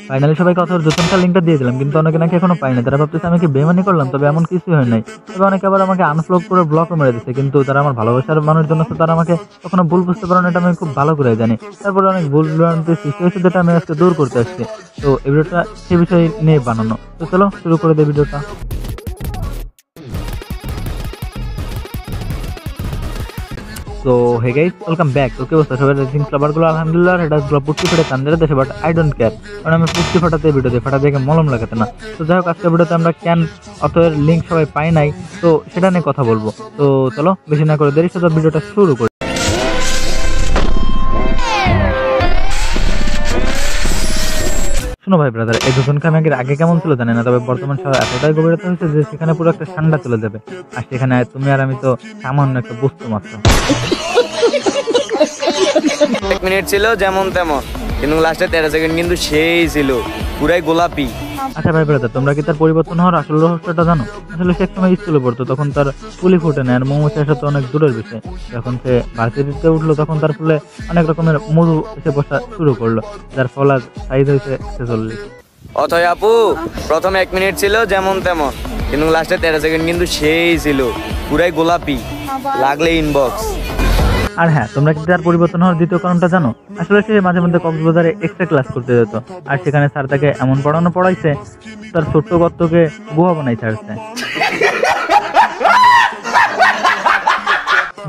Finally সবাইকে author জোতনকার লিঙ্কটা দিয়ে দিলাম, কিন্তু অনেকে নাকি এখনো পাইনি। তারা ভাবতেছে আমি কি বেমানি করলাম, তবে এমন কিছুই হয় নাই। তবে অনেকে আবার আমাকে আনফ্লক করে ব্লকও মেরে দিচ্ছে, কিন্তু তারা আমার ভালোবাসার মানুষের জন্য তারা আমাকে কখনো ভুল বুঝতে পারে না, এটা আমি খুব ভালো করে জানি। তারপরে অনেক ভুল ভ্রান্তির সৃষ্টি হয়েছে, যেটা আমি আজকে দূর করতে আসছি। তো এই ভিডিওটা সেই বিষয় নিয়ে বানানো। তো চলো শুরু করে দেই ভিডিওটা। তো হে গাইস, ওয়েলকাম ব্যাক। তো কি অবস্থা সবাই? রেসিং ক্লাবারগুলো আলহামদুলিল্লাহ এটা পুষ্টি ফেটে তান্দের দেশে, বাট আই ডোন্ট কেয়ার, কারণ আমি পুষ্টি ফাটাতে ভিডিও দিই, ফাটা দেখে মলম লাগাতে না। তো যাই হোক, আজকের ভিডিওতে আমরা ক্যান অথয়ের লিঙ্ক সবাই পাই নাই, তো সেটা নিয়ে কথা বলবো। তো চলো বেশি না করে দেরি সাথে ভিডিওটা শুরু করি। শোনো ভাই ব্রাদার, এই দুজন কামিয়াগের আগে কেমন ছিল জানি না, তবে বর্তমান সময় এতটাই গভীরতা হয়েছে যে সেখানে পুরো একটা ঠান্ডা চলে যাবে। আর সেখানে তুমি আর আমি তো সামান্য একটা বস্তু মাত্র। 1 মিনিট ছিল যেমন তেমন, কিন্তু লাস্টে 13 সেকেন্ড কিন্তু সেই ছিল পুরাই গোলাপি। আচ্ছা ভাই ব্রাদার, তোমরা কি তার পরিবর্তন হওয়ার আসল রহস্যটা জানো? আসলে সে একসময় স্কুলে পড়তো, তখন তার ফুলি ফুটে নেয় আর মোমো চাষা তো অনেক দূরের বিষয়। যখন সে ভার্সিটিতে উঠলো তখন তার ফুলে অনেক রকমের মধু এসে বসা শুরু করলো, যার ফল আজ সাইজ হয়েছে 46। অথয় আপু, প্রথম 1 মিনিট ছিল যেমন তেমন, কিন্তু লাস্টে 13 সেকেন্ড কিন্তু সেই ছিল পুরাই গোলাপি, লাগলে ইনবক্স। আর হ্যাঁ, তোমরা কি তার পরিবর্তন হওয়ার দ্বিতীয় কারণটা জানো? আসলে সে মাঝে মধ্যে কক্সবাজারে এক্সট্রা ক্লাস করতে যেত, আর সেখানে স্যার তাকে এমন পড়াইছে তার ছোট্ট গর্তকে গুহা বানাই ছাড়ছে।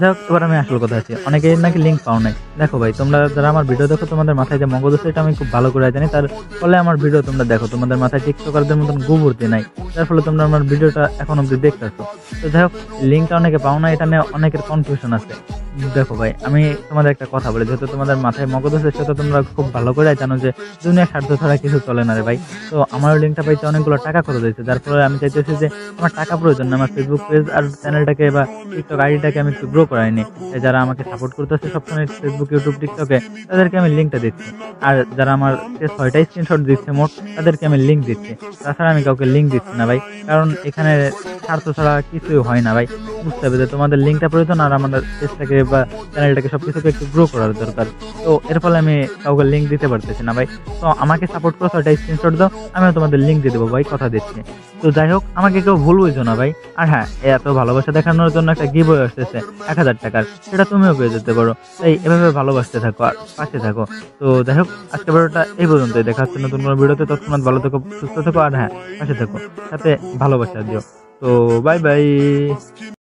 যাই হোক, এবার আমি আসল কথা আছি, অনেকে নাকি লিঙ্ক পাও নাই। দেখো ভাই, তোমরা যারা আমার ভিডিও দেখো, তোমাদের মাথায় যে মগজ আছে এটা আমি খুব ভালো করে জানি, তার ফলে আমার ভিডিও তোমরা দেখো। তোমাদের মাথায় টিকটকারদের মতন গোবর্তি নাই, যার ফলে তোমরা আমার ভিডিওটা এখন অব্দি দেখতেছো। তো যাই হোক, লিঙ্কটা অনেকে পাও না, এটা নিয়ে অনেকের কনফিউশন আছে। দেখো ভাই, আমি তোমাদের একটা কথা বলি, যেহেতু তোমাদের মাথায় মগজ আছে সেটা তোমরা খুব ভালো করে জানো যে দুনিয়ার স্বার্থ ছাড়া কিছু চলে না রে ভাই। তো আমার লিঙ্কটা পাইতে অনেকগুলো টাকা খরচ হয়েছে, যার ফলে আমি চাইতেছি যে আমার টাকা প্রয়োজন না, আমার ফেসবুক পেজ আর চ্যানেলটাকে বা টিকটক আইডিটাকে আমি একটু গ্রো করাইনি। যারা আমাকে সাপোর্ট করতেছে সবসময় ফেসবুক, ইউটিউব, টিকটকে, তাদেরকে আমি লিঙ্কটা দিচ্ছি। আর যারা আমার 6টা স্ক্রিনশট দিচ্ছে মোট, তাদেরকে আমি লিঙ্ক দিচ্ছি। তাছাড়া আমি কাউকে লিঙ্ক দিচ্ছি না ভাই, কারণ এখানে স্বার্থ ছাড়া কিছুই হয় না ভাই। বুঝতে হবে যে তোমাদের লিঙ্কটা প্রয়োজন, আর আমাদের পেজটাকে বা চ্যানেলটাকে সবকিছুকে একটু গ্রো করার দরকার। তো এর ফলে আমি কাউকে লিঙ্ক দিতে পারতেছি না ভাই। তো আমাকে সাপোর্ট করো, 6টা স্ক্রিনশট দাও, আমিও তোমাদের লিঙ্ক দিয়ে দেবো ভাই, কথা দিচ্ছি। তো যাই হোক, আমাকে কেউ ভুল বুঝো না ভাই। আর হ্যাঁ, এত ভালোবাসা দেখানোর জন্য একটা গিভওয়ে আসতেছে 1000 টাকার, সেটা তুমিও পেয়ে যেতে পারো। তাই এভাবে ভালোবাসতে থাকো আর পাশে থাকো। তো যাই হোক, আজকের ভিডিওটা এই পর্যন্তই। দেখা হচ্ছে নতুন কোনো ভিডিওতে। তৎক্ষণাৎ ভালো থেকো, সুস্থ থেকো, আর হ্যাঁ, পাশে থেকো, সাথে ভালোবাসা দিও। তো বাই বাই।